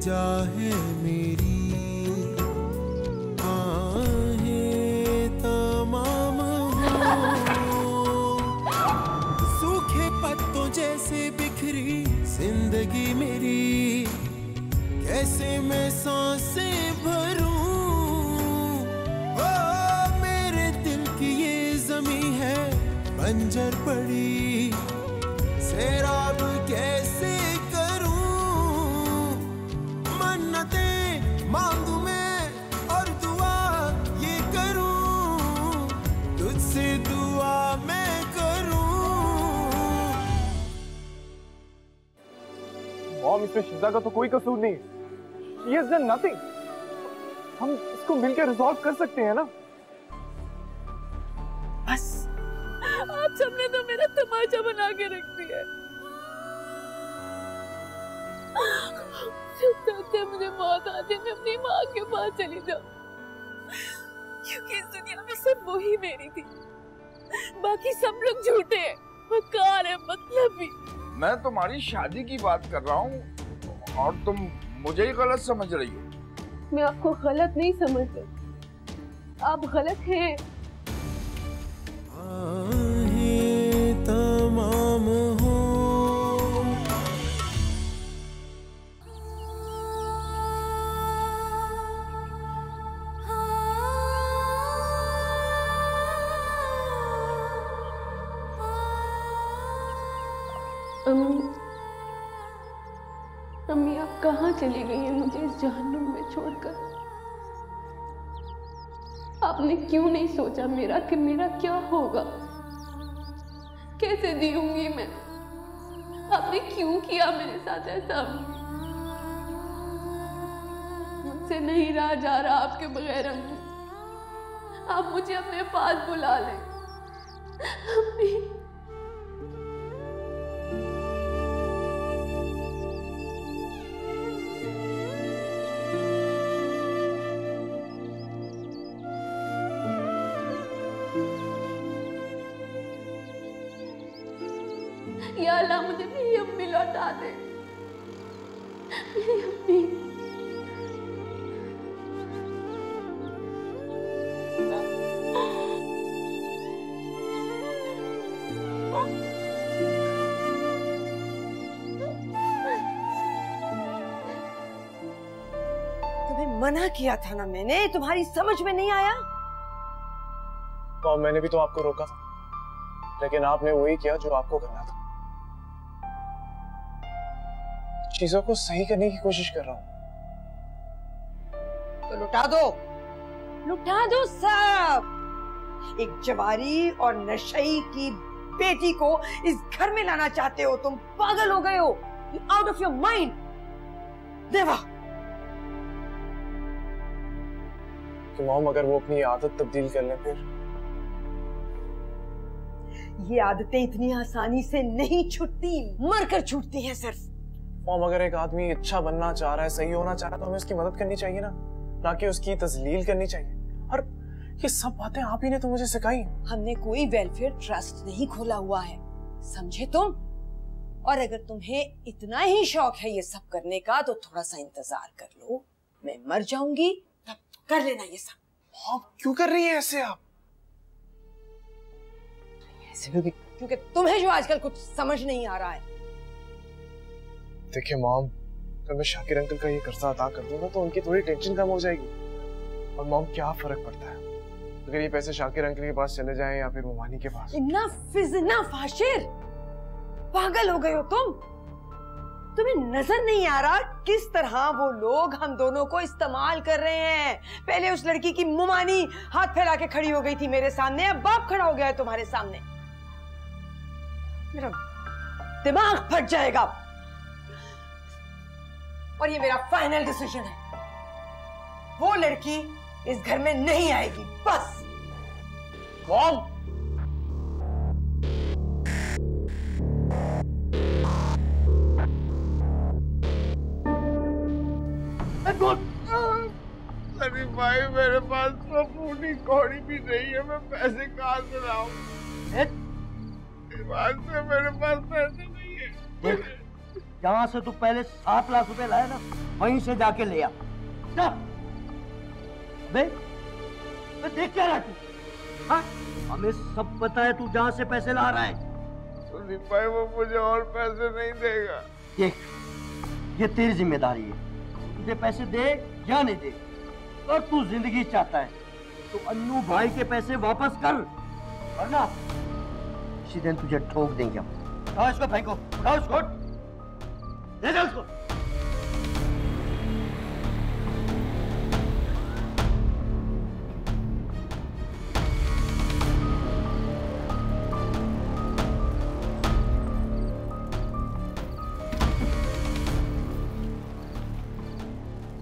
जा है मेरी, आहें तमाम हो। सूखे पत्तों जैसे बिखरी जिंदगी मेरी, कैसे मैं सांसें भरूं। ओ मेरे दिल की ये जमी है बंजर पड़ी, सैराब कैसे करूं। मन्नतें मांगू मैं और दुआ ये करूं, तुझसे दुआ मैं करूं। मॉम, इसमें शिद्दा का तो कोई कसूर नहीं है। She has done nothing. हम इसको मिलकर रिजॉल्व कर सकते हैं ना। बस आप सबने तो मेरा तमाचा बना के रख दिया। जब मुझे मौत आती मैं अपनी माँ के पास चली जाऊं, क्योंकि इस दुनिया में सिर्फ वो ही मेरी थी, बाकी सब लोग झूठे हैं, मक्कार है, मतलबी। मैं तुम्हारी शादी की बात कर रहा हूँ और तुम मुझे ही गलत समझ रही हो। मैं आपको गलत नहीं समझती, आप गलत हैं। आहें तमाम हो। अम्मी आप कहाँ चली गई हैं मुझे इस जहन्नुम में छोड़कर? आपने क्यों नहीं सोचा मेरा कि मेरा क्या होगा, कैसे जीऊंगी मैं? आपने क्यों किया मेरे साथ ऐसा? मुझसे नहीं रहा जा रहा आपके बगैर अम्मी, आप मुझे अपने पास बुला लें अम्मी। या अल्लाह मुझे मेरी अम्मी लौटा दे, मेरी अम्मी। तुम्हें मना किया था ना मैंने, तुम्हारी समझ में नहीं आया? तो मैंने भी तो आपको रोका था, लेकिन आपने वही किया जो आपको करना था। चीजों को सही करने की कोशिश कर रहा हूं। तो लुटा दो सब। एक जवारी और नशई की बेटी को इस घर में लाना चाहते हो तुम? पागल हो गए हो? Out of your mind. देवा, कि मॉम अगर वो अपनी आदत तब्दील कर ले फिर? ये आदतें इतनी आसानी से नहीं छूटती, मरकर छूटती हैं सिर्फ। मॉम, अगर एक आदमी अच्छा बनना चाह रहा है, सही होना चाह रहा है, तो हमें उसकी मदद करनी चाहिए ना कि उसकी तजलील करनी चाहिए। और ये सब बातें आप ही ने तो मुझे सिखाई। हमने कोई वेलफेयर ट्रस्ट नहीं खोला हुआ है, समझे तुम? और अगर तुम्हें इतना ही शौक है ये सब करने का तो थोड़ा सा इंतजार कर लो, मैं मर जाऊंगी तब कर लेना ये सब। आप क्यों कर रही हैं ऐसे? आप ऐसे क्योंकि तुम्हें जो आजकल कुछ समझ नहीं आ रहा है। देखिए मॉम, अगर मैं शाकिर अंकल का ये कर्जा अदा कर दूंगा तो उनकी थोड़ी टेंशन कम हो जाएगी। और मॉम, क्या फर्क पड़ता है अगर ये पैसे शाकिर अंकल के पास चले जाएं या फिर मोमानी के पास? इनफ आशिर, पागल हो गए हो तुम? तुम्हें नजर नहीं आ रहा किस तरह वो लोग हम दोनों को इस्तेमाल कर रहे हैं? पहले उस लड़की की मोमानी हाथ फैला के खड़ी हो गई थी मेरे सामने, अब बाप खड़ा हो गया है तुम्हारे सामने। मेरा दिमाग फट जाएगा। और ये मेरा फाइनल डिसीजन है, वो लड़की इस घर में नहीं आएगी, बस। मॉम, अरे भाई, मेरे पास तो पूरी कौड़ी भी नहीं है, मैं पैसे कहाँ से लाऊं? मेरे पास पैसे नहीं है। जहां से तू पहले 7 लाख रुपए लाया ना, वहीं से जाके ले आ। जा। बे देख क्या रहा तू? हाँ? हमें सब पता है तू जहां से पैसे ला रहा है। सुदीप भाई वो मुझे और पैसे नहीं देगा। देख, ये तेरी जिम्मेदारी है, तुझे पैसे दे या नहीं दे। और तू जिंदगी चाहता है तो अन्नू भाई के पैसे वापस कर, वरना इसी दिन तुझे ठोक देंगे हम। उठाओ इसको भाई को, उठाओ इसको, ले जाओ उसको।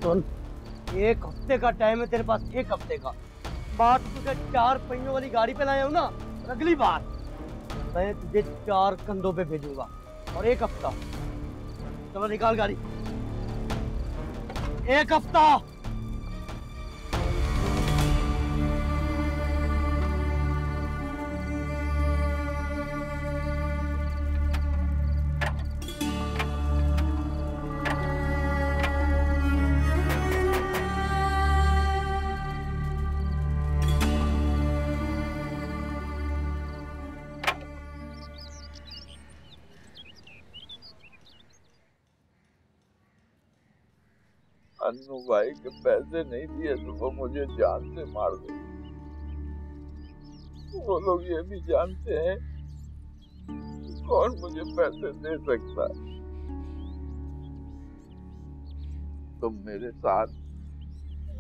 सुन, 1 हफ्ते का टाइम है तेरे पास, 1 हफ्ते का। बात तुझे 4 पहियों वाली गाड़ी पे लाया हूं ना, अगली बार मैं तुझे 4 कंधों पे भेजूंगा। और 1 हफ्ता, चलो निकाल गाड़ी। 1 हफ्ता। अन्नू भाई के पैसे नहीं दिए तो वो मुझे जान से मार दे। वो लोग ये भी जानते हैं कौन मुझे पैसे दे सकता है। तुम मेरे साथ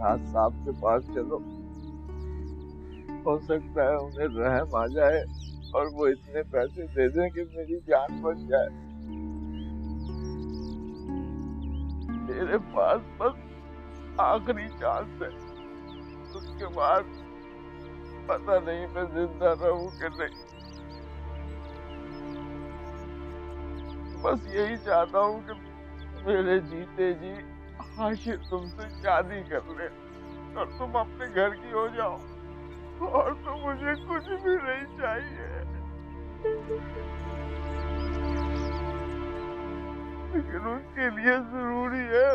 नाथ साहब के पास चलो, हो सकता है उन्हें रहम आ जाए और वो इतने पैसे दे दें कि मेरी जान बच जाए। मेरे पास बस आखिरी चांस है, उसके बाद पता नहीं मैं जिंदा रहूं कि नहीं। बस यही चाहता हूँ कि मेरे जीते जी हाशिर तुमसे शादी कर ले और तुम अपने घर की हो जाओ, और तो मुझे कुछ भी नहीं चाहिए। लेकिन उसके लिए जरूरी है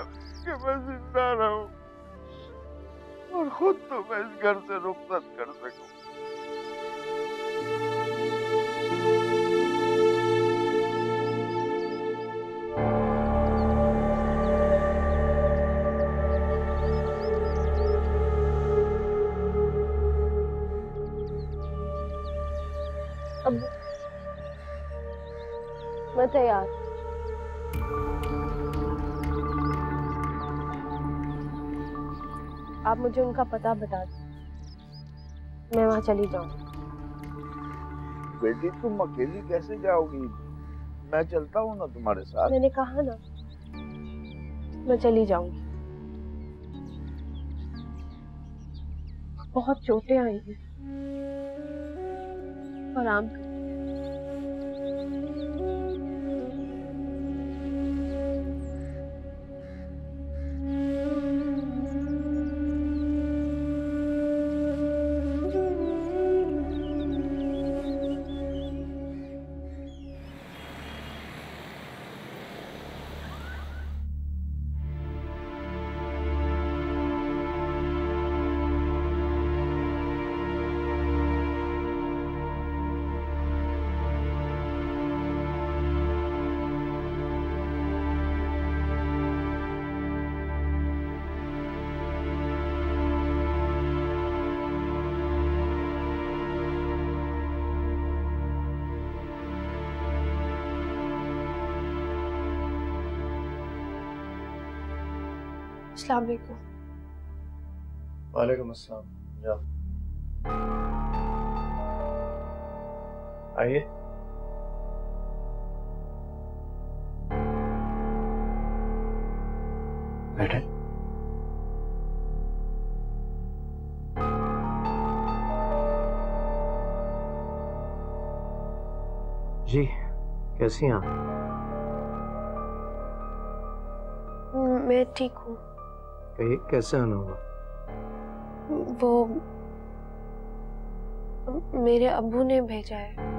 कि मैं जिंदा रहूं और खुद तो मैं इस घर से रुखसत कर सकूं। अब मैं तैयार। आप मुझे उनका पता बता दो, मैं वहां चली जाऊंगी। बेटी तुम अकेली कैसे जाओगी? मैं चलता हूँ ना तुम्हारे साथ। मैंने कहा ना, मैं चली जाऊंगी। बहुत चोटें आई हैं, आराम कर। अस्सलाम वालेकुम। वालेकुम अस्सलाम। जा आइए। बैठे। जी कैसी हैं आप? मैं ठीक हूँ। कहिए कैसे आना हुआ? वो मेरे अब्बू ने भेजा है।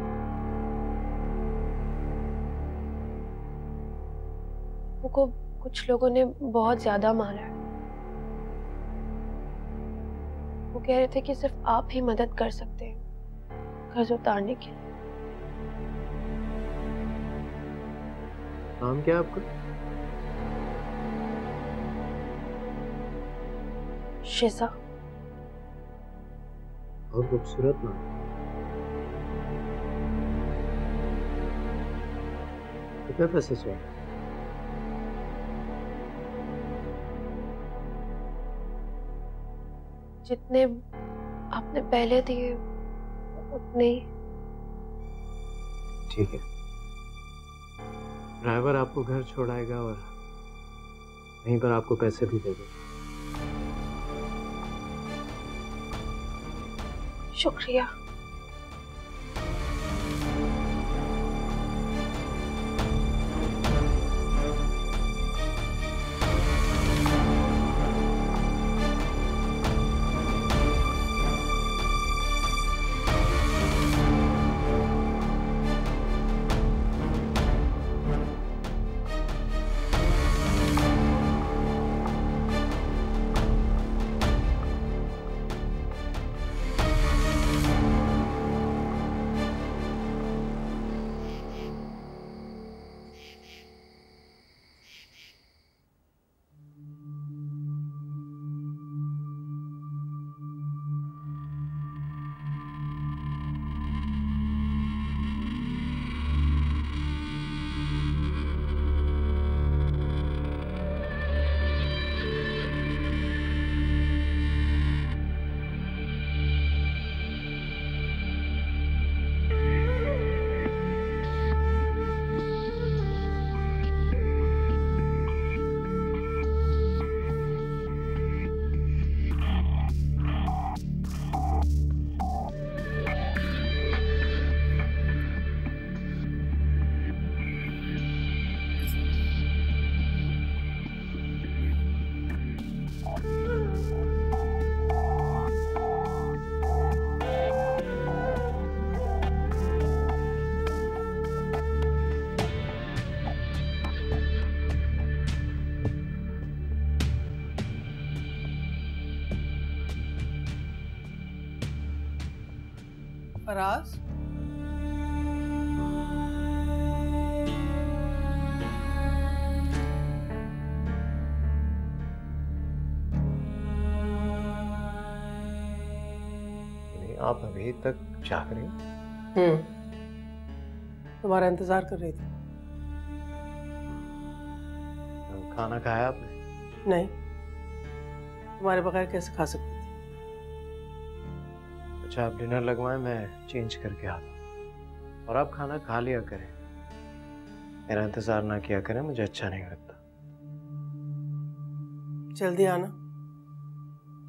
बापू को कुछ लोगों ने बहुत ज्यादा मारा है। वो कह रहे थे कि सिर्फ आप ही मदद कर सकते हैं कर्ज उतारने के लिए। नाम क्या है आपका? शिजा। बहुत खूबसूरत नाम। कितने पैसे चाहिए? जितने आपने पहले दिए उतने ही। ठीक है, ड्राइवर आपको घर छोड़ाएगा और वहीं पर आपको पैसे भी दे देगा। शुक्रिया। फराज, आप अभी तक जाग रही? तुम्हारा इंतजार कर रही थी। खाना खाया आपने? नहीं, तुम्हारे बगैर कैसे खा सकती थी? अच्छा, आप डिनर लगवाएं, मैं चेंज करके आता हूँ। और आप खाना खा लिया करें, मेरा इंतजार ना किया करें, मुझे अच्छा नहीं लगता। जल्दी आना,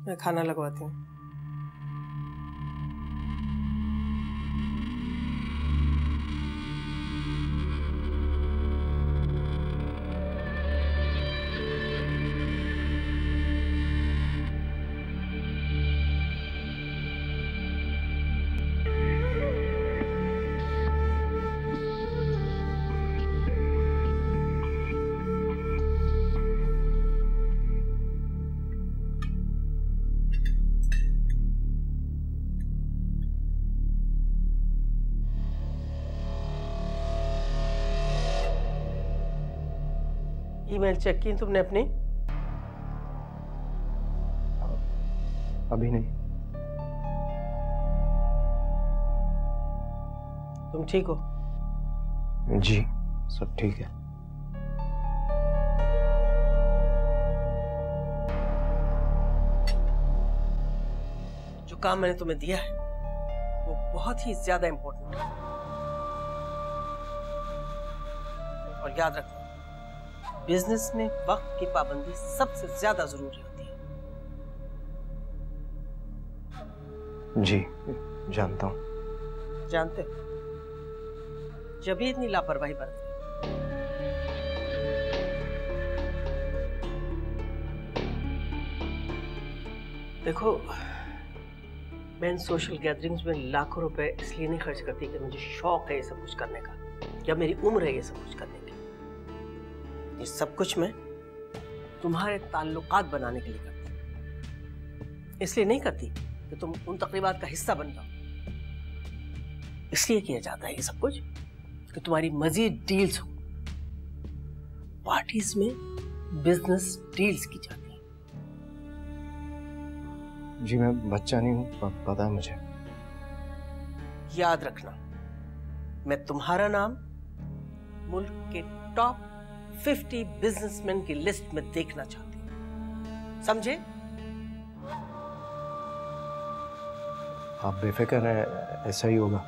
मैं खाना लगवाती हूँ। ईमेल चेक की तुमने अपनी? अभी नहीं। तुम ठीक हो? जी, सब ठीक है। जो काम मैंने तुम्हें दिया है वो बहुत ही ज्यादा इंपॉर्टेंट है, और याद रखना, बिजनेस में वक्त की पाबंदी सबसे ज्यादा जरूरी होती है। जी, जानता हूँ। जानते हो, जब भी इतनी लापरवाही बरतते देखो, मैं इन सोशल गैदरिंग्स में लाखों रुपए इसलिए नहीं खर्च करती कि मुझे शौक है ये सब कुछ करने का, या मेरी उम्र है ये सब कुछ करने की। ये सब कुछ मैं तुम्हारे ताल्लुकात बनाने के लिए करती हूँ। इसलिए नहीं करती कि तुम उन तकरीबात का हिस्सा बन जाओ। इसलिए किया जाता है ये सब कुछ कि तुम्हारी मजीद डील्स हो। पार्टीज में बिजनेस डील्स की जाती है। जी मैं बच्चा नहीं हूँ, पता है मुझे। याद रखना, मैं तुम्हारा नाम मुल्क के टॉप 50 बिजनेसमैन की लिस्ट में देखना चाहती हूँ, समझे? आप बेफिक्र हैं, ऐसा ही होगा।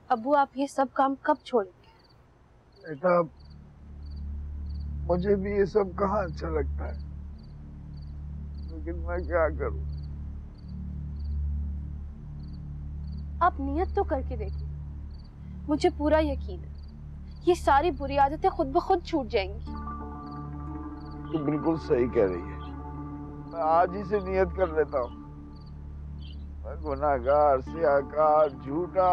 अब्बू आप ये सब काम कब छोड़ेंगे? बेटा मुझे भी ये सब कहाँ अच्छा लगता है, लेकिन मैं क्या करूं? आप नियत तो करके देखिए, मुझे पूरा यकीन है ये सारी बुरी आदतें खुद ब खुद छूट जाएंगी। तो बिल्कुल सही कह रही है, मैं आज ही से नियत कर लेता हूँ। मैं गुनाहगार, सियाकार, झूठा,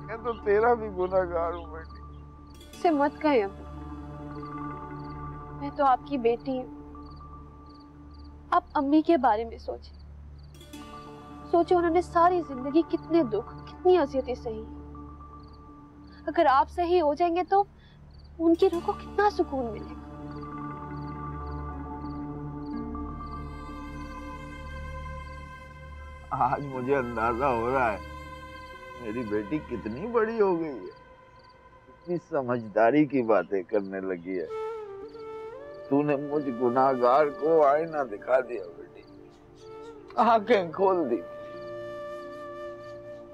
मैं तो तेरा भी गुनाहगार हूँ बेटी। इसे मत कहें अब्बू, मैं तो आपकी बेटी हूँ। आप अम्मी के बारे में सोचें, उन्होंने सारी जिंदगी कितने दुख, कितनी अजियतें सही। अगर आप सही हो जाएंगे तो उनकी रूह को कितना सुकून मिलेगा। आज मुझे अंदाजा हो रहा है मेरी बेटी कितनी बड़ी हो गई है, कितनी समझदारी की बातें करने लगी है। तूने मुझ गुनाहगार को आईना दिखा दिया बेटी, आंखें खोल दी।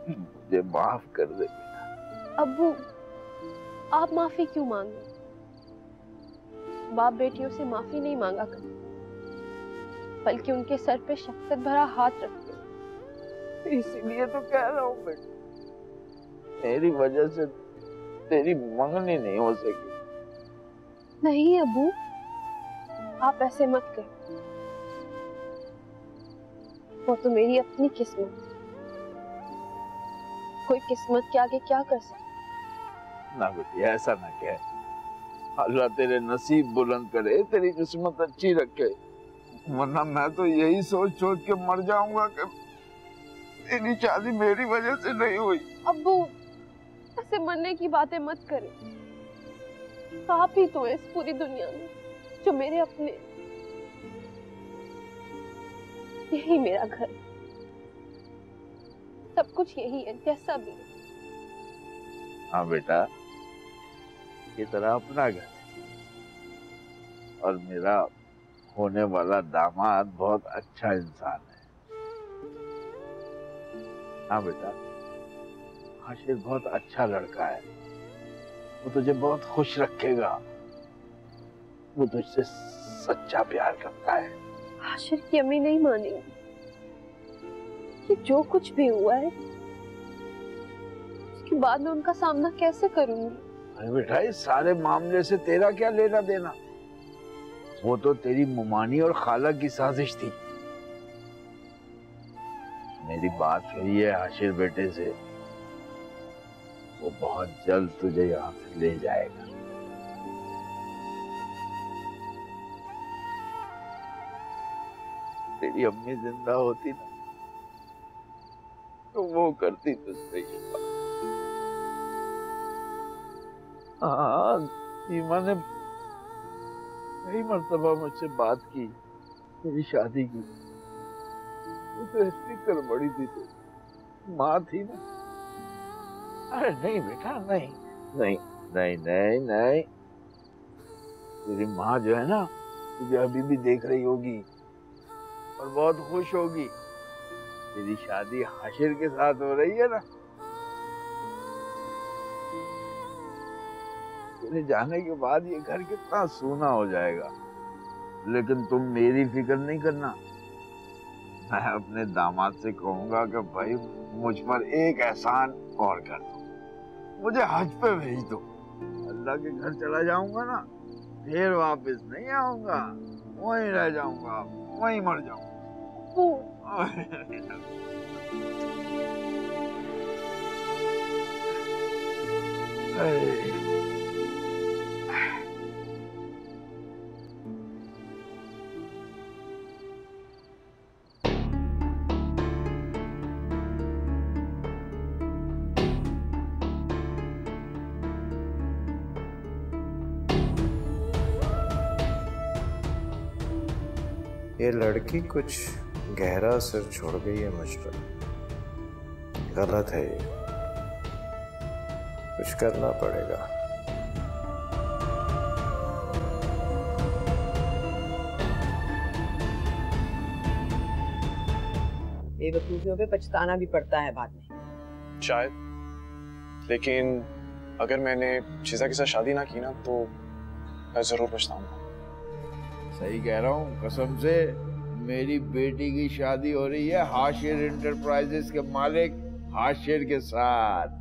मुझे माफ कर दे बेटा। अब्बू आप माफी क्यों मांगे? बाप बेटियों से माफी नहीं मांगा करते, बल्कि उनके सर पे शफकत भरा हाथ रखते। इसीलिए तो कह रहा हूँ बेटा, मेरी वजह से तेरी मंगनी नहीं हो सकी। नहीं अब्बू आप ऐसे मत कहो, वो तो मेरी अपनी किस्मत है। कोई किस्मत के आगे क्या कर सकता। ना बेटी ऐसा ना कह, अल्लाह तेरे नसीब बुलंद करे, तेरी किस्मत अच्छी रखे, वरना मैं तो यही सोच सोच के मर जाऊंगा कि तेरी शादी मेरी वजह से नहीं हुई। अब्बू ऐसे मरने की बातें मत करें, आप ही तो हैं इस पूरी दुनिया में जो मेरे अपने। यही मेरा घर, सब कुछ यही है, जैसा भी। हाँ बेटा, ये तेरा अपना घर है और मेरा होने वाला दामाद बहुत अच्छा इंसान है। हाँ बेटा, हाशिर बहुत अच्छा लड़का है, वो तुझे बहुत खुश रखेगा, वो तुझसे सच्चा प्यार करता है। हाशिर की अम्मी नहीं मानेंगी, ये जो कुछ भी हुआ है कि बाद में उनका सामना कैसे करूंगी। अरे बेटा, इस सारे मामले से तेरा क्या लेना देना? वो तो तेरी मुमानी और खाला की साजिश थी। मेरी बात हुई है हाशिर बेटे से, वो बहुत जल्द तुझे यहाँ से ले जाएगा। तेरी अम्मी जिंदा होती ना तो वो करती तुझसे ये बात। हाँ, सीमा ने कई मर्तबा मुझसे बात की तेरी शादी की। वो तो ऐसी कर बड़ी थी, तो माँ थी ना। अरे नहीं बेटा, नहीं नहीं नहीं नहीं नहीं, तेरी माँ जो है ना तुझे अभी भी देख रही होगी और बहुत खुश होगी। तेरी शादी हाशिर के साथ हो रही है ना। तेरे जाने के बाद ये घर कितना सूना हो जाएगा, लेकिन तुम मेरी फिक्र नहीं करना। मैं अपने दामाद से कहूंगा कि भाई मुझ पर एक एहसान और कर दो, मुझे हज पे भेज दो। अल्लाह के घर चला जाऊंगा ना, फिर वापस नहीं आऊंगा, वहीं रह जाऊंगा, वहीं मर जाऊंगा। ये लड़की कुछ गहरा असर छोड़ गई है मुझ पर। गलत है ये, कुछ करना पड़ेगा। बेवकूफियों पे पछताना भी पड़ता है बाद में। शायद, लेकिन अगर मैंने शीजा के साथ शादी ना की ना तो मैं जरूर पछताऊंगा। सही कह रहा हूँ, कसम से। मेरी बेटी की शादी हो रही है हाशिर इंटरप्राइजेस के मालिक हाशिर के साथ।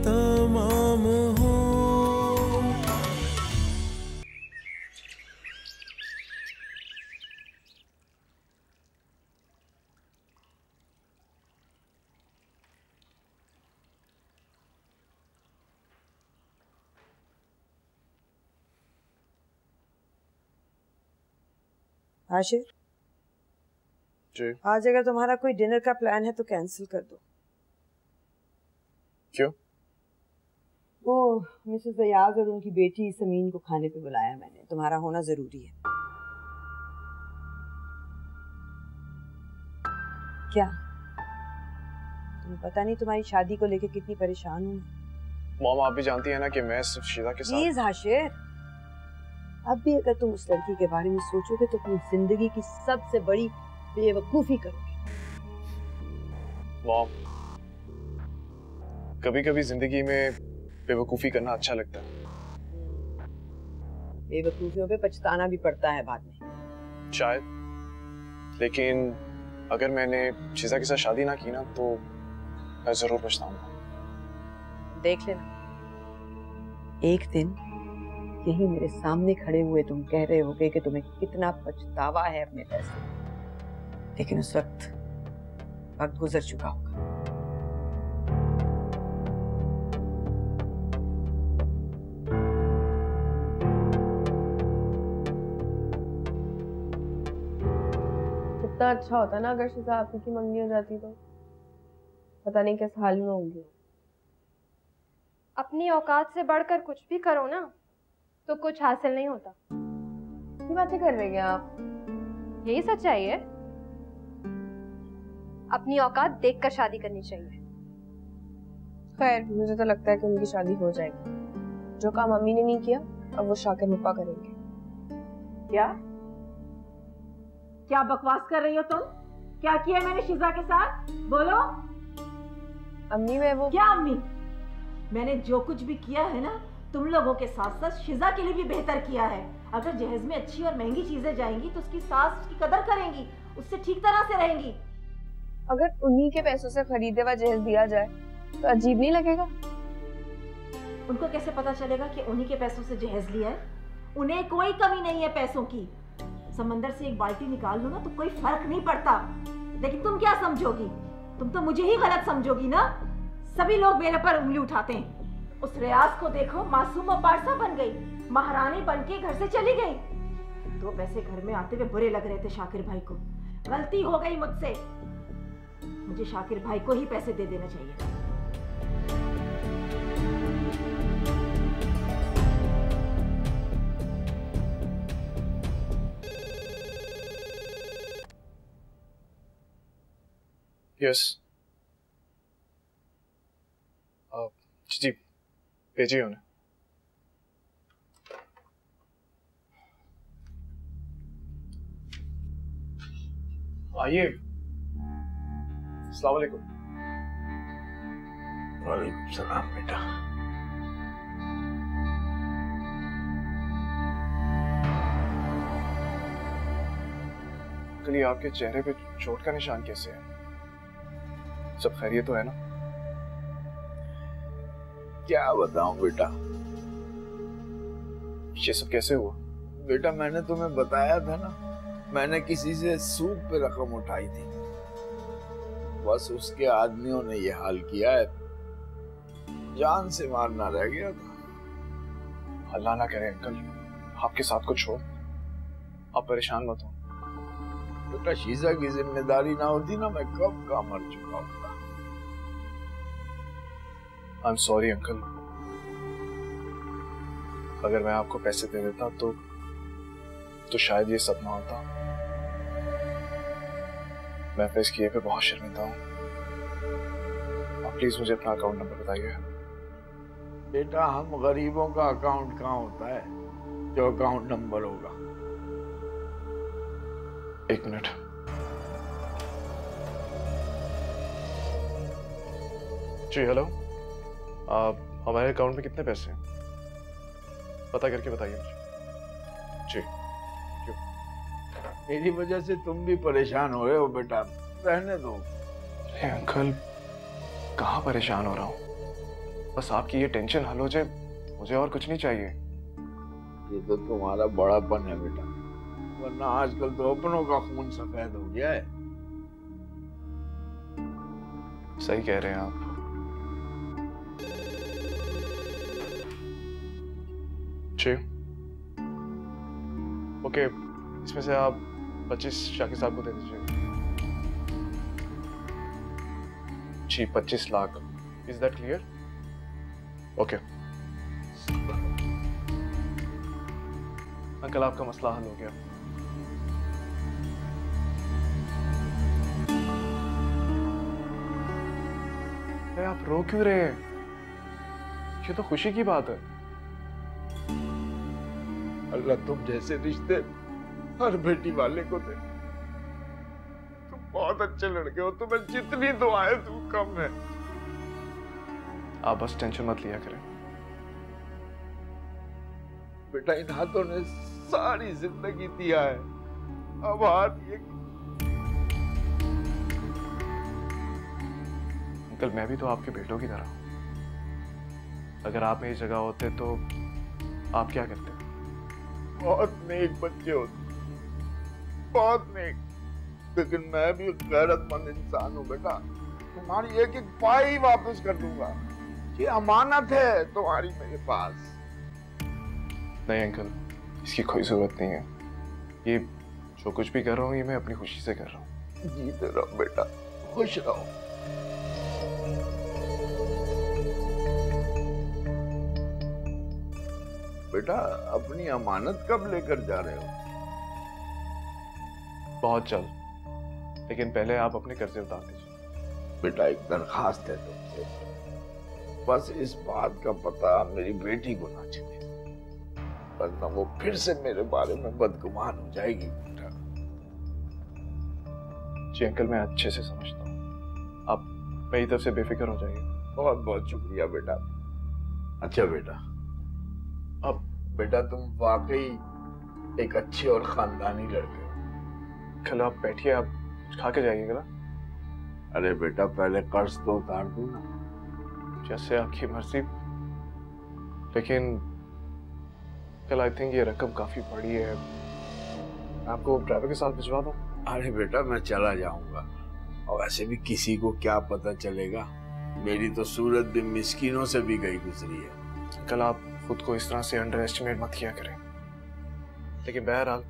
तमाम हो हाशिर जी। आज अगर तुम्हारा कोई डिनर का प्लान है तो कैंसिल कर दो। क्यों? वो मिसेस अयाज और उनकी बेटी समीन को खाने पे बुलाया मैंने, तुम्हारा होना जरूरी है। क्या तुम्हें पता नहीं तुम्हारी शादी को लेके कितनी परेशान हूँ? मॉम, आप भी जानती है ना कि मैं सिर्फ शीजा के साथ। प्लीज हाशिर, अब भी अगर तुम उस लड़की के बारे में सोचोगे तो अपनी जिंदगी की सबसे बड़ी बेवकूफी करोगे। मॉम, कभी कभी जिंदगी में बेवकूफी करना अच्छा लगता है। बेवकूफियों पे पछताना भी पड़ता है बाद में। शायद, लेकिन अगर मैंने शीजा के साथ शादी ना की ना तो मैं जरूर पछताऊंगा। देख लेना, एक दिन यही मेरे सामने खड़े हुए तुम कह रहे होगे कि तुम्हें कितना पछतावा है अपने फैसले, लेकिन उस वक्त गुजर चुका होगा। कितना अच्छा होता ना अगर शीजा आपकी की मंगनी हो जाती तो पता नहीं किस हाल में होंगी। अपनी औकात से बढ़कर कुछ भी करो ना तो कुछ हासिल नहीं होता। ये बातें कर रही हैं आप? यही सच्चाई है। अपनी औकात देखकर शादी करनी चाहिए। खैर, मुझे तो लगता है कि उनकी शादी हो जाएगी। जो काम मम्मी ने नहीं किया अब वो शाकिर मुप्पा करेंगे। क्या क्या बकवास कर रही हो तुम? क्या किया मैंने शीजा के साथ? बोलो। अम्मी, मैं वो क्या अम्मी? मैंने जो कुछ भी किया है ना, तुम लोगों के साथ साथ शीजा के लिए भी बेहतर किया है। अगर जहेज में अच्छी और महंगी चीजें जाएंगी तो उसकी सास उसकी कदर करेंगी, उससे ठीक तरह से रहेंगी। अगर उन्हीं के पैसों से खरीदे हुआ जहेज दिया जाए तो अजीब नहीं लगेगा? उनको कैसे पता चलेगा कि उन्हीं के पैसों से जहेज लिया है? उन्हें कोई कमी नहीं है पैसों की। समंदर से एक बाल्टी निकाल लो ना तो कोई फर्क नहीं पड़ता। लेकिन तुम क्या समझोगी? तुम तो मुझे ही गलत समझोगी ना। सभी लोग मेरे पर उंगली उठाते हैं। उस रियाज को देखो, मासूम और पारसा बन गई, महारानी बन के घर से चली गई। 2 पैसे घर में आते हुए बुरे लग रहे थे शाकिर भाई को। गलती हो गई मुझसे। मुझे शाकिर भाई को ही पैसे दे देना चाहिए। यस जी भेजिए उन्हें। आइए। अस्सलाम वालेकुम। वालेकुम सलाम बेटा। कल आपके चेहरे पे चोट का निशान कैसे है? सब खैरियत तो है ना? क्या बताऊं बेटा, ये सब कैसे हुआ? बेटा मैंने तुम्हें बताया था ना, मैंने किसी से सूद पे रकम उठाई थी। बस उसके आदमियों ने ये हाल किया है, जान से मारना रह गया था। अल्लाह ना करे अंकल, आपके साथ कुछ हो, आप परेशान मत हो। बेटा शीजा की जिम्मेदारी ना होती ना, मैं कब का मर चुका होता। आई एम सॉरी अंकल, अगर मैं आपको पैसे दे देता तो शायद ये सब ना होता। मैं तो इस किए पे बहुत शर्मिंदा हूँ। आप प्लीज मुझे अपना अकाउंट नंबर बताइए। बेटा हम गरीबों का अकाउंट कहाँ होता है जो अकाउंट नंबर होगा? 1 मिनट। जी हेलो, हमारे अकाउंट में कितने पैसे हैं? पता करके बताइए मुझे। जी क्यों? मेरी वजह से तुम भी परेशान हो रहे हो बेटा, रहने दो। अरे अंकल कहाँ परेशान हो रहा हूँ, बस आपकी ये टेंशन हल हो जाए, मुझे और कुछ नहीं चाहिए। ये तो तुम्हारा बड़ापन है बेटा, वरना आजकल तो अपनों का खून सफेद हो गया है। सही कह रहे हैं आप। जी ओके, इसमें से आप 25 शाकिर साहब को दे दीजिए। जी 25 lakh. Is that clear? Okay uncle, आपका मसला हल हो गया। अरे आप रो क्यों रहे हैं? ये तो खुशी की बात है। अल्लाह तुम जैसे रिश्ते हर बेटी वाले को दे। तुम बहुत अच्छे लड़के हो, तुम्हें जितनी दुआएं तू कम है। आप बस टेंशन मत लिया करें। बेटा इन हाथों ने सारी जिंदगी दिया है, अब हाथ ये। अंकल मैं भी तो आपके बेटों की तरह हूं। अगर आप मेरी जगह होते तो आप क्या करते? बहुत नेक बच्चे होते, बहुत नेक, लेकिन मैं भी गैरतमंद इंसान हूँ बेटा। तुम्हारी एक एक पाई वापस कर दूंगा, ये अमानत है तुम्हारी मेरे पास। नहीं अंकल, इसकी कोई जरूरत नहीं है। ये जो कुछ भी कर रहा हूँ ये मैं अपनी खुशी से कर रहा हूँ। जीते रहो बेटा, खुश रहो। बेटा अपनी अमानत कब लेकर जा रहे हो? बहुत जल्द, लेकिन पहले आप अपने कर्जे उतार दीजिए। बेटा एक दरखास्त है तुमसे, बस इस बात का पता मेरी बेटी को ना चले, वरना वो फिर से मेरे बारे में बदगुमान हो जाएगी। बेटा जी अंकल, मैं अच्छे से समझता हूँ, आप मेरी तरफ से बेफिक्र हो जाइए। बहुत बहुत शुक्रिया बेटा। अच्छा बेटा, अब बेटा तुम वाकई एक अच्छे और खानदानी लड़के हो। कल आप बैठिए, आप कुछ खा के जाइएगा ना। अरे बेटा पहले कर्ज तो उतार दो ना। जैसे आपकी मर्जी, लेकिन कल आई थिंक ये रकम काफी बड़ी है। आपको ड्राइवर के साथ भिजवा दूं? अरे बेटा मैं चला जाऊंगा, और वैसे भी किसी को क्या पता चलेगा, मेरी तो सूरत भी मिस्किनों से भी गई गुजरी है। कल आप खुद को इस तरह से अंडर एस्टिमेट मत किया करें, लेकिन बहरहाल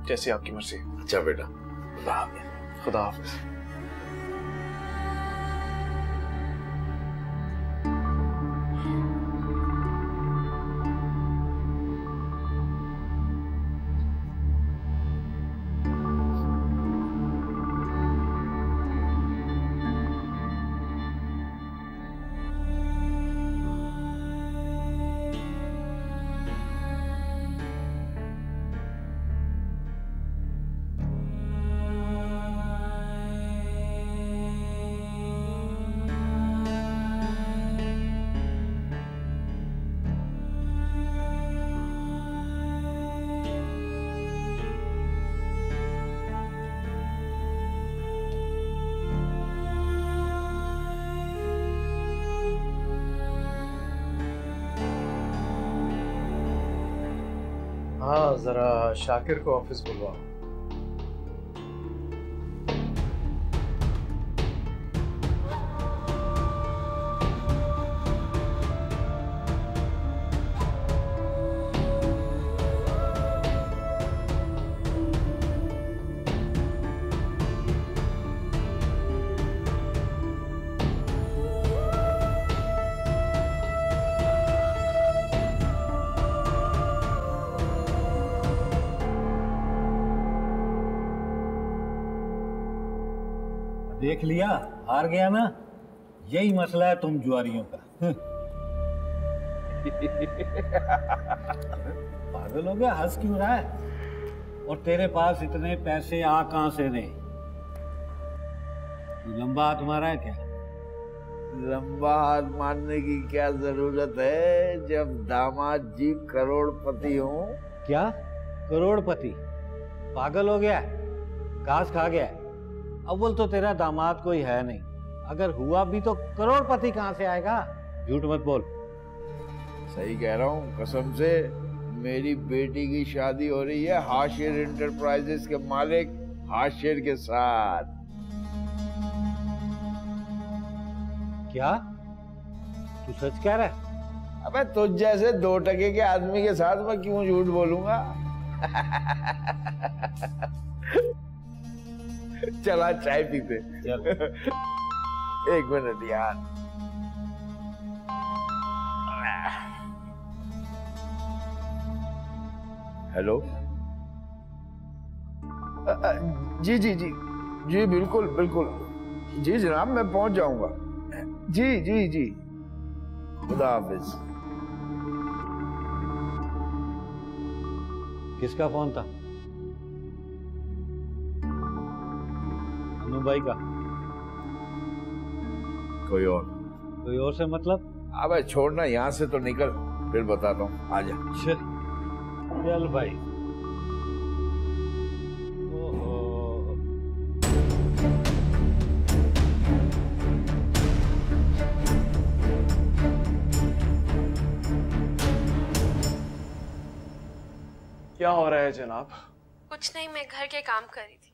जैसी आपकी मर्जी। अच्छा बेटा, खुदा हाफिज। खुदा हाफिज। हाँ, जरा शाकिर को ऑफिस बुलवाओ। देख लिया, हार गया ना। यही मसला है तुम जुआरियों का। पागल हो गया, हंस क्यों रहा है? और तेरे पास इतने पैसे आ कहां से रहे? लंबा हाथ मारा है क्या? लंबा हाथ मारने की क्या जरूरत है जब दामाद जी करोड़पति हो। क्या करोड़पति? पागल हो गया, घास खा गया। अव्वल तो तेरा दामाद कोई है नहीं, अगर हुआ भी तो करोड़पति कहां से आएगा? झूठ मत बोल। सही कह रहा हूँ, कसम से। मेरी बेटी की शादी हो रही है हाशिर इंटरप्राइजेस के मालिक हाशिर के साथ। क्या तू सच कह रहा है? अबे तुझ जैसे 2 टके के आदमी के साथ मैं क्यों झूठ बोलूंगा? चला चाय पीते। चल। 1 मिनट यार। हेलो। जी जी जी जी बिल्कुल बिल्कुल जी जनाब, मैं पहुंच जाऊंगा। जी जी जी, खुदा हाफिज। किसका फोन था? अनु भाई का? कोई और? कोई और से मतलब? अबे छोड़ना, यहाँ से तो निकल, फिर बताता हूँ। आजा। चल भाई। ओहो। क्या हो रहा है जनाब? कुछ नहीं, मैं घर के काम कर रही थी।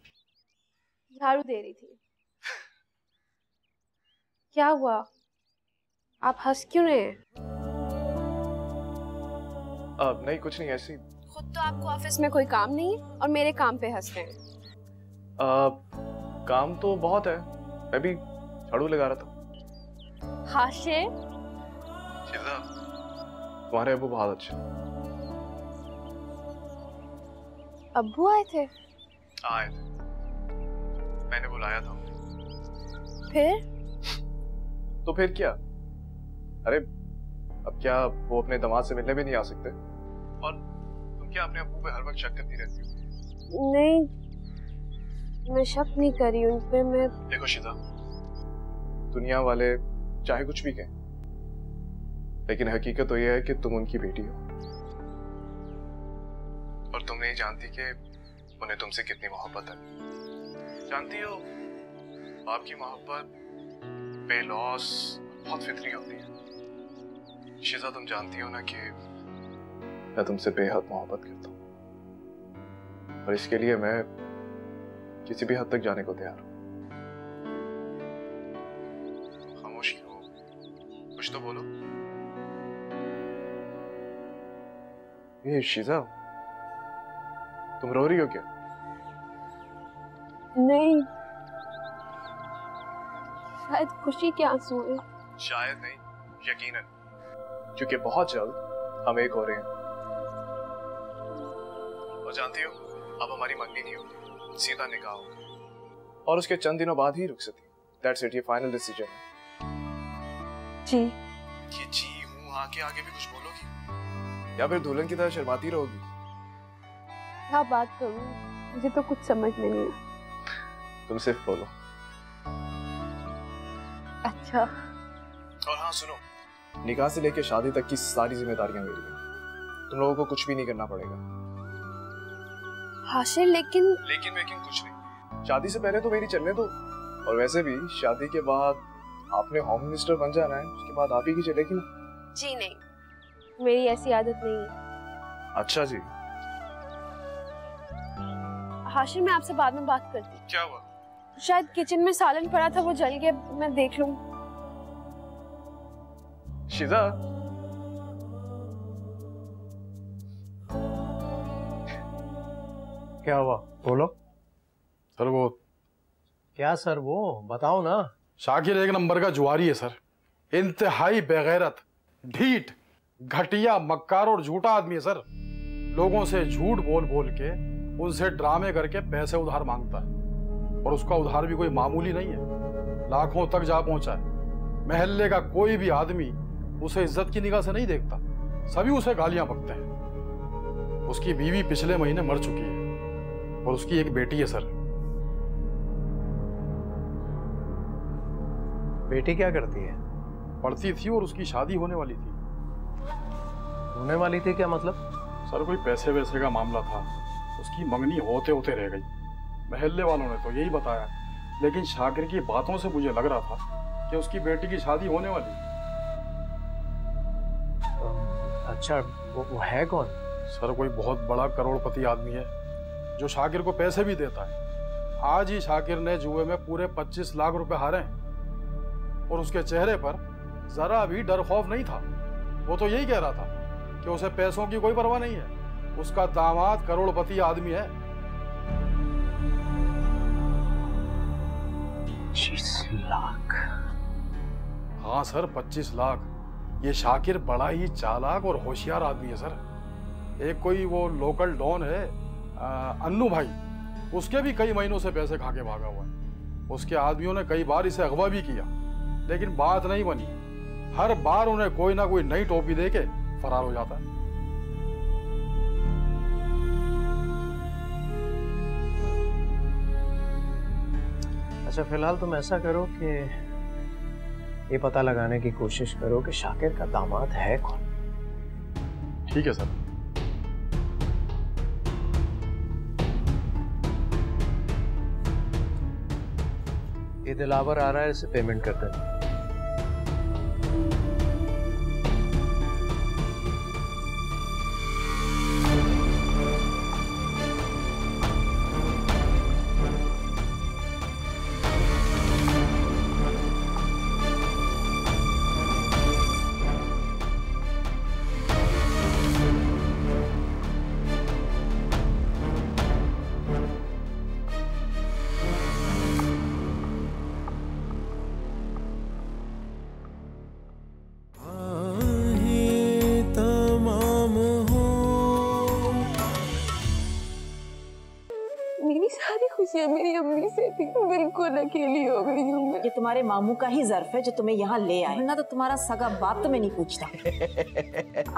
झाड़ू दे रही थी। क्या हुआ? आप हंस क्यों रहे हैं? नहीं कुछ नहीं, ऐसी। खुद तो आपको ऑफिस में कोई काम नहीं है और मेरे काम पे हंस रहे हैं। काम तो बहुत है, मैं भी झाड़ू लगा रहा था। हाशिर, तुम्हारे अब्बू बहुत अच्छे। अब्बू आए थे? आए थे, मैंने बुलाया था। फिर? तो फिर क्या? अरे अब क्या वो अपने दामाद से मिलने भी नहीं आ सकते? और तुम क्या अपने अब्बू पे हर वक्त शक करती रहती हो? नहीं, मैं शक नहीं कर रही उन पे। मैं देखो शिदा, दुनिया वाले चाहे कुछ भी कहें, लेकिन हकीकत तो यह है कि तुम उनकी बेटी हो, और तुम नहीं जानती कि उन्हें तुमसे कितनी मोहब्बत है। जानती हो, बाप की मोहब्बत बेलौस, बहुत फितरी होती है। शीजा, तुम जानती हो ना कि मैं तुमसे बेहद मोहब्बत करता हूँ और इसके लिए मैं किसी भी हद तक जाने को तैयार हूँ। खामोश क्यों? कुछ तो बोलो। ये शीजा, तुम रो रही हो क्या? नहीं, शायद खुशी के आंसू हैं। शायद नहीं, यकीनन, क्योंकि बहुत जल्द हम एक हो रहे हैं। और जानती हो, अब हमारी मंगनी नहीं होगी, सीधा निकाह होगा और उसके चंद दिनों बाद ही रुखसती। दैट्स इट, ये फाइनल डिसीजन है। जी। ये जी हूँ आगे आगे भी कुछ बोलोगी या फिर दुल्हन की तरह शर्माती रहोगी? क्या बात करूं, मुझे तो कुछ समझ में नहीं आता। तुम सिर्फ बोलो। अच्छा। और हाँ सुनो, निकाह से लेकर शादी तक की सारी जिम्मेदारियां मेरी हैं। तुम लोगों को कुछ भी नहीं करना पड़ेगा। हाशिर, लेकिन कुछ नहीं। शादी से पहले तो मेरी चलने दो, और वैसे भी शादी के बाद आपने होम मिनिस्टर बन जाना है, उसके बाद आप ही की चलेगी ना। जी नहीं, मेरी ऐसी आदत नहीं है। अच्छा जी। हाशिर, मैं आपसे बाद में बात करती हूँ। क्या हुआ? शायद किचन में सालन पड़ा था, वो जल गया, मैं देख लूं। शीजा, क्या हुआ? बोलो। सर वो क्या सर, वो बताओ ना। शाकिर एक नंबर का जुआरी है सर, इंतहाई बेगैरत, ढीठ, घटिया, मक्कार और झूठा आदमी है सर। लोगों से झूठ बोल बोल के, उनसे ड्रामे करके पैसे उधार मांगता है, और उसका उधार भी कोई मामूली नहीं है, लाखों तक जा पहुंचा है। महल्ले का कोई भी आदमी उसे इज्जत की निगाह से नहीं देखता, सभी उसे गालियां बकते हैं। उसकी बीवी पिछले महीने मर चुकी है और उसकी एक बेटी है सर। बेटी क्या करती है? पढ़ती थी और उसकी शादी होने वाली थी। होने वाली थी क्या मतलब? सर कोई पैसे वैसे का मामला था, उसकी मंगनी होते होते रह गई। महल्ले वालों ने तो यही बताया, लेकिन शाकिर की बातों से मुझे लग रहा था कि उसकी बेटी की शादी होने वाली। अच्छा, वो है कौन? सर कोई बहुत बड़ा करोड़पति आदमी है जो शाकिर को पैसे भी देता है। आज ही शाकिर ने जुए में पूरे 25 लाख रुपए हारे हैं और उसके चेहरे पर जरा भी डर खौफ नहीं था। वो तो यही कह रहा था कि उसे पैसों की कोई परवाह नहीं है, उसका दामाद करोड़पति आदमी है। 25 लाख? हाँ सर, 25 लाख। ये शाकिर बड़ा ही चालाक और होशियार आदमी है सर। एक कोई वो लोकल डॉन है, अन्नू भाई, उसके भी कई महीनों से पैसे खा के भागा हुआ है। उसके आदमियों ने कई बार इसे अगवा भी किया, लेकिन बात नहीं बनी। हर बार उन्हें कोई ना कोई नई टोपी देके फरार हो जाता है। अच्छा, फिलहाल तुम ऐसा करो कि ये पता लगाने की कोशिश करो कि शाकिर का दामाद है कौन। ठीक है सर। ये दिलावर आ रहा है, इसे पेमेंट कर देना। मेरी अम्मी से थी, बिल्कुल अकेली हो गई हूँ मैं। ये तुम्हारे मामू का ही ज़र्फ है जो तुम्हें यहाँ ले आए, वरना तो तुम्हारा सगा बाप तुम्हें नहीं पूछता।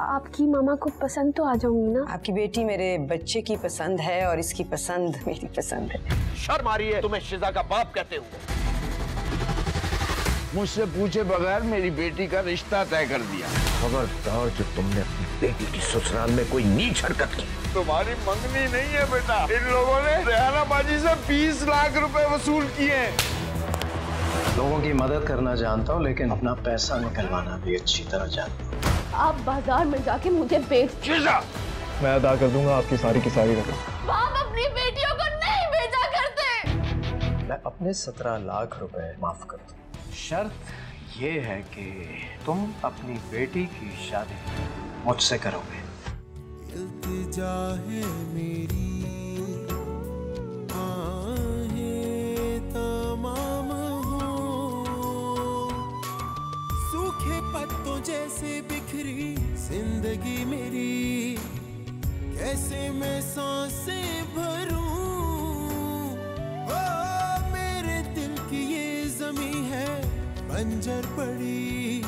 आपकी मामा को पसंद तो आ जाऊंगी ना? आपकी बेटी मेरे बच्चे की पसंद है और इसकी पसंद मेरी पसंद है। शर्म आ रही है तुम्हें शीजा का बाप कहते हुए? मुझसे पूछे बगैर मेरी बेटी का रिश्ता तय कर दिया। खबरदार जो तुमने अपनी बेटी की ससुराल में कोई नीच हरकत की। तुम्हारी मंगनी नहीं है बेटा, इन लोगों ने रेहाना बाजी से 20 लाख रुपए वसूल किए। लोगों की मदद करना जानता हूँ, लेकिन अपना पैसा निकलवाना भी अच्छी तरह जानता हूँ। आप बाजार में जाके मुझे बेच। मैं अदा कर दूंगा आपकी सारी की सारी रकम। आप अपनी बेटियों को नहीं बेचा करते। मैं अपने 17 लाख रुपए माफ कर दूं। शर्त ये है कि तुम अपनी बेटी की शादी मुझसे करोगे। इल्तिजा है मेरी, आहें तमाम हो, सूखे पत्तों जैसे बिखरी जिंदगी मेरी, कैसे मैं सांसें भरूं। ओ मेरे दिल की ये ज़मीं है बंजर पड़ी,